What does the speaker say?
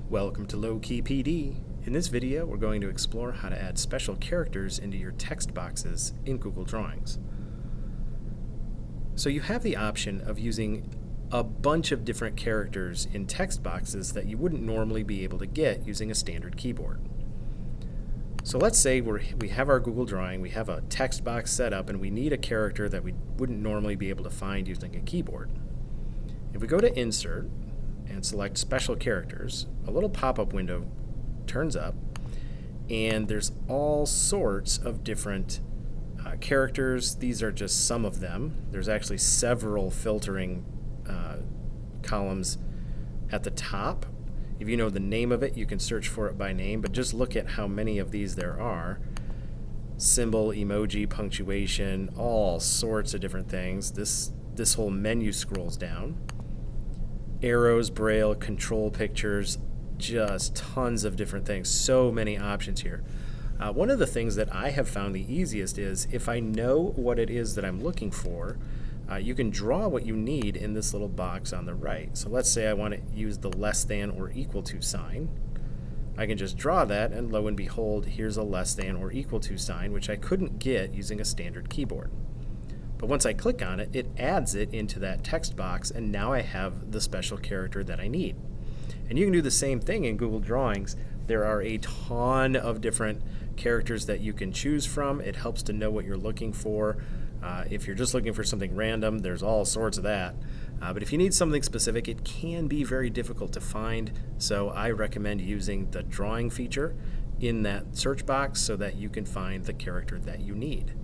Welcome to Low-Key PD. In this video, we're going to explore how to add special characters into your text boxes in Google Drawings. So you have the option of using a bunch of different characters in text boxes that you wouldn't normally be able to get using a standard keyboard. So let's say we have our Google Drawing, we have a text box set up, and we need a character that we wouldn't normally be able to find using a keyboard. If we go to Insert and select Special Characters, a little pop-up window turns up, and there's all sorts of different characters. These are just some of them. There's actually several filtering columns at the top. If you know the name of it, you can search for it by name, but just look at how many of these there are. Symbol, emoji, punctuation, all sorts of different things. This whole menu scrolls down. Arrows, braille, control pictures, just tons of different things. So many options here. One of the things that I have found the easiest is if I know what it is that I'm looking for, you can draw what you need in this little box on the right. So let's say I want to use the less than or equal to sign. I can just draw that, and lo and behold, here's a less than or equal to sign, which I couldn't get using a standard keyboard. But once I click on it, it adds it into that text box, and now I have the special character that I need. And you can do the same thing in Google Drawings. There are a ton of different characters that you can choose from. It helps to know what you're looking for. If you're just looking for something random, there's all sorts of that. But if you need something specific, it can be very difficult to find. So I recommend using the drawing feature in that search box so that you can find the character that you need.